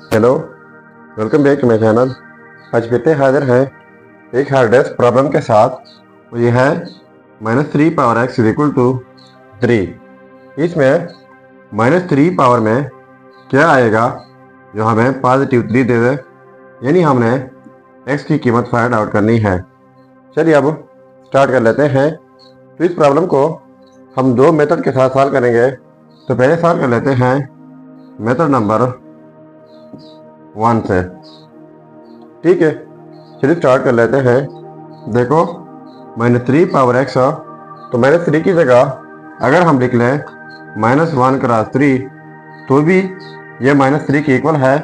Hello, welcome back to my channel. आज फिर से हाजिर हैं एक हार्ड डिस्क प्रॉब्लम के साथ। तो ये है -3 power x is equal to 3। इसमें -3 पावर में क्या आएगा जो हमें पॉजिटिव 3 दे दे, यानी हमने x की कीमत फाइंड आउट करनी है। चलिए अब स्टार्ट कर लेते हैं। तो इस प्रॉब्लम को हम दो मेथड के साथ सॉल्व करेंगे। तो पहले सॉल्व कर लेते हैं मेथड नंबर 1 से। ठीक है, चलिए स्टार्ट कर लेते हैं। देखो -3 पावर x, तो -3 की जगह अगर हम लिख लें -1 क्रॉस 3 तो भी ये -3 के इक्वल है।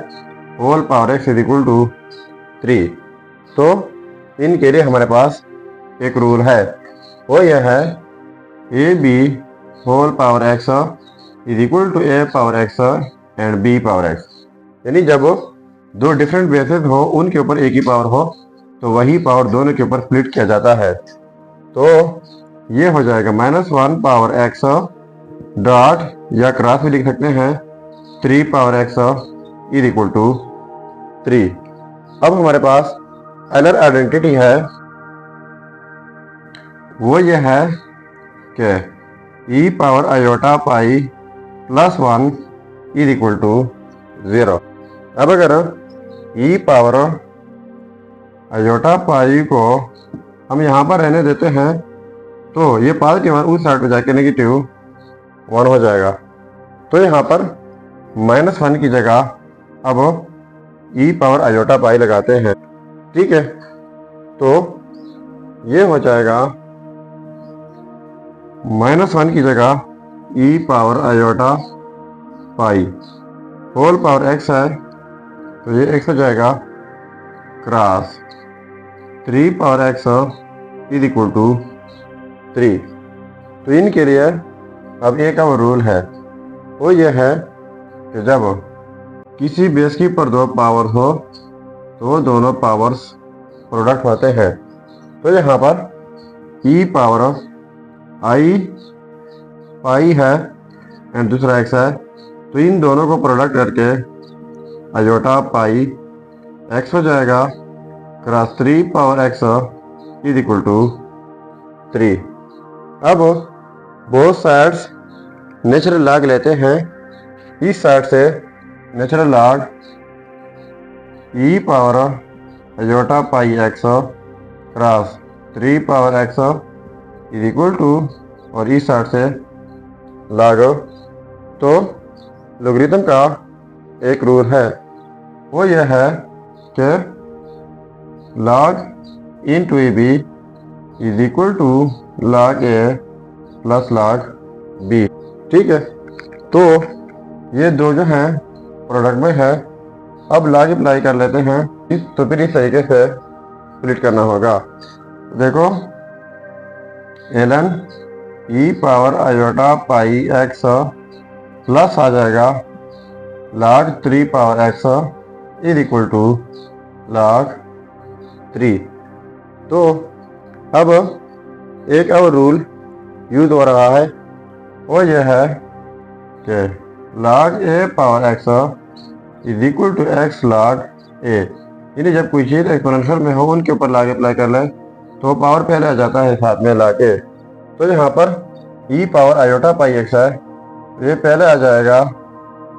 Whole power x is equal to 3। तो इनके लिए हमारे पास एक रूल है, वो यह है A B whole power x is equal to A power x and b power x। यानी जब दो डिफरेंट बेसेस हो उनके ऊपर एक ही पावर हो तो वही पावर दोनों के ऊपर स्प्लिट किया जाता है। तो ये हो जाएगा -1 पावर x डॉट, या क्रॉस भी लिख सकते हैं, 3 power x is equal to 3। अब हमारे पास अनदर आइडेंटिटी है, वो ये है कि e power iota pi plus 1 is equal to 0। अब अगर e पावर आयोटा पाई को हम यहाँ पर रहने देते हैं तो ये पॉजिटिव उस साइड पे जाके नेगेटिव 1 हो जाएगा। तो यहाँ पर -1 की जगह अब e पावर आयोटा पाई लगाते हैं। ठीक है, तो ये हो जाएगा -1 की जगह e power iota pi whole power x है, तो ये x हो जाएगा cross 3 power x is equal to 3। तो इनके लिए अब एक और रूल है, वो ये है कि जब किसी बेस की पर दो पावर हो तो दोनों पावर्स प्रोडक्ट होते हैं। तो यहाँ पर e पावर आई पाई है एंड दूसरा x है, तो इन दोनों को प्रोडक्ट करके आयोटा पाई x हो जाएगा cross 3 power x is equal to 3। अब बोथ साइड्स नेचुरल लॉग लेते हैं। इस साइड से natural log e power iota pi x cross 3 power x is equal to, और इस साइड से लॉग। तो लोगरिथम का एक रूल है, वो यह है कि log into ab is equal to log a plus log b। ठीक है, तो ये दो जो हैं प्रोडक्ट में है। अब log अप्लाई कर लेते हैं, तो फिर इस तरीके से स्प्लिट करना होगा। देखो ln e power iota pi x plus आ जाएगा log 3 power x is equal to log 3। तो अब एक और रूल यूज हो रहा है, वो यह है कि log a power x is equal to x log a। यानी जब कोई चीज़ एक्सपोनेंशियल में हो उनके ऊपर log अप्लाई कर लें तो पावर पहले आ जाता है साथ में log a। तो यहाँ पर e power iota pi x है, ये पहले आ जाएगा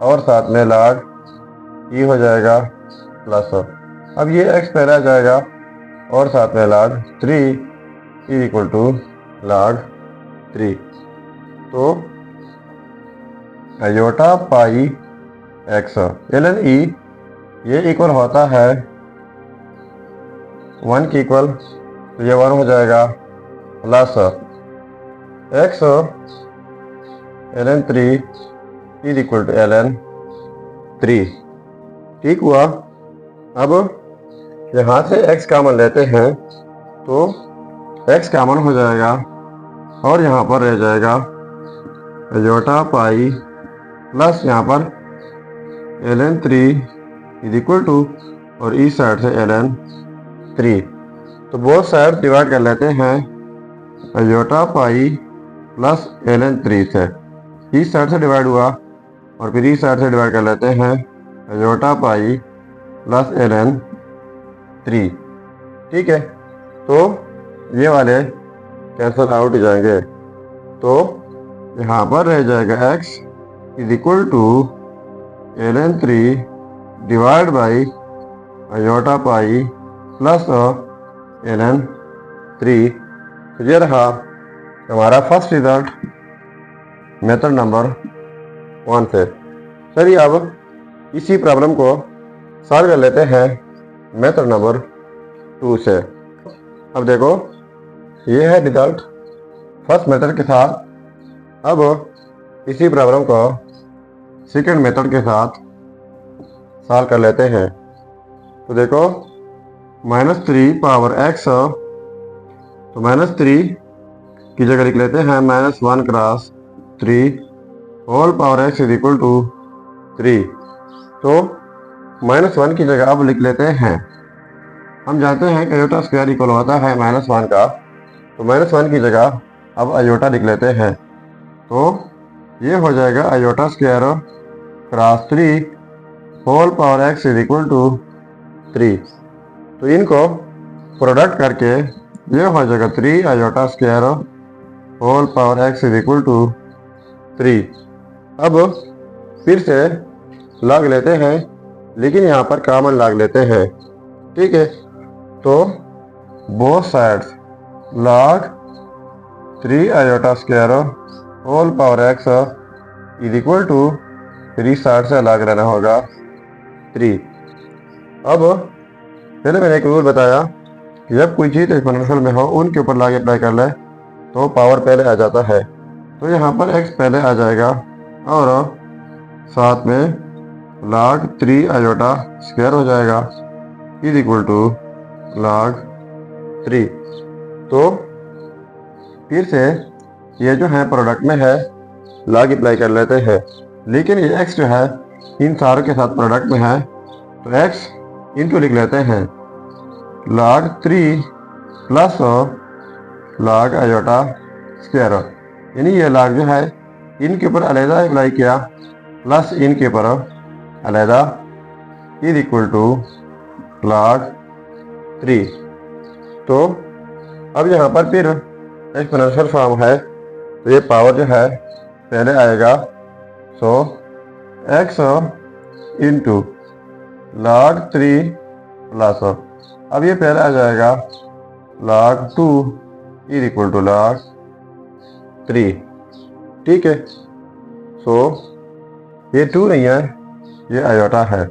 और साथ में log e हो जाएगा प्लस। अब ये x पहले आ जाएगा और साथ में log 3 is equal to log 3। तो iota pi x ln e ये इक्वल होता है 1 के इक्वल, तो ये 1 हो जाएगा plus x ln 3 is equal to ln 3। ठीक हुआ। अब यहाँ से x कॉमन लेते हैं तो x कॉमन हो जाएगा और यहाँ पर रह जाएगा आयोटा पाई प्लस यहाँ पर ln 3 इज इक्वल टू, और इस साइड से ln 3। तो बोथ साइड डिवाइड कर लेते हैं आयोटा पाई प्लस ln 3 से। इस साइड से डिवाइड हुआ और फिर इस साइड से डिवाइड कर लेते हैं आयोटा पाई प्लस ln 3। ठीक है, तो ये वाले कैंसल आउट हो जाएंगे, तो यहाँ पर रह जाएगा x is equal to ln 3 divide by iota pi plus ln 3। तो ये रहा हमारा फर्स्ट रिजल्ट मेथड नंबर 1 से। चलिए अब इसी प्रॉब्लम को सॉल्व कर लेते हैं मेथड नंबर 2 से। अब देखो, ये है रिजल्ट फर्स्ट मेथड के साथ। अब इसी प्रॉब्लम को सेकंड मेथड के साथ सॉल्व कर लेते हैं। तो देखो, -3 पावर x, तो -3 की जगह लिख लेते हैं -1 cross 3 whole power x is equal to 3। तो -1 की जगह अब लिख लेते हैं, हम जानते हैं कि आयोटा स्क्वायर इक्वल होता है -1 का, तो -1 की जगह अब आयोटा लिख लेते हैं। तो ये हो जाएगा iota square cross 3 whole power x is equal to 3। तो इनको प्रोडक्ट करके ये हो जाएगा 3 iota square whole power x is equal to 3। अब फिर से लॉग लेते हैं, लेकिन यहाँ पर कॉमन लॉग लेते हैं। ठीक है, तो both sides log 3 iota square whole power x is equal to 3 side से लॉग लेना होगा 3। अब पहले मैंने एक रूल बताया कि जब कोई चीज़ एक्सपोनेंशियल में हो उनके ऊपर लॉग अप्लाई कर ले तो पावर पहले आ जाता है। तो यहाँ पर x पहले आ जाएगा और साथ में log 3 आयोटा स्क्वायर हो जाएगा इज इक्वल टू log 3। तो फिर से ये जो है प्रोडक्ट में है log अप्लाई कर लेते हैं, लेकिन ये x जो है इन सारों के साथ प्रोडक्ट में है, तो x इनटू लिख लेते हैं log 3 plus log iota square, यानी ये log जो है इनके ऊपर अलहदा अप्लाई किया प्लस इनके ऊपर अलहदा इज इक्वल टू log 3। तो अब यहाँ पर फिर एक्सपोनेंशियल फॉर्म है, तो ये पावर जो है पहले आएगा, so x into log 3 plus, अब ये पहले आ जाएगा log 2 is equal to log 3। ठीक है, सो ये 2 नहीं है, ये आयोटा है।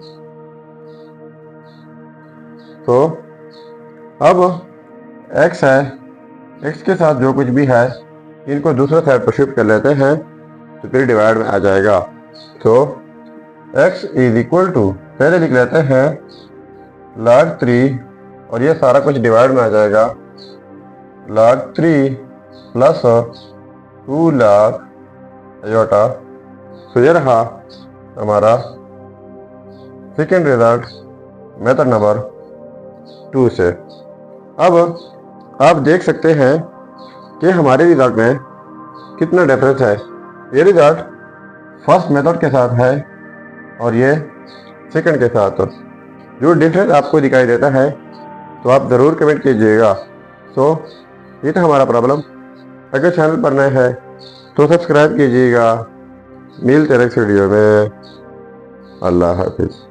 तो अब x है, x के साथ जो कुछ भी है इनको दूसरे साइड पर शिफ्ट कर लेते हैं, तो फिर डिवाइड में आ जाएगा। तो x इज इक्वल टू पहले लिख लेते हैं log 3 और ये सारा कुछ डिवाइड में आ जाएगा log 3 प्लस 2 log आयोटा। तो ये रहा हमारा सेकेंड रिजल्ट मेथड नंबर 2 से। अब आप देख सकते हैं कि हमारे रिजल्ट में कितना डिफरेंस है। ये रिजल्ट फर्स्ट मेथड के साथ है और ये सेकंड के साथ। जो डिफरेंस आपको दिखाई देता है तो आप ज़रूर कमेंट कीजिएगा। तो ये था हमारा प्रॉब्लम। अगर चैनल पर नए हैं तो सब्सक्राइब कीजिएगा। मिलते हैं नेक्स्ट वीडियो में। अल्लाह हाफिज़।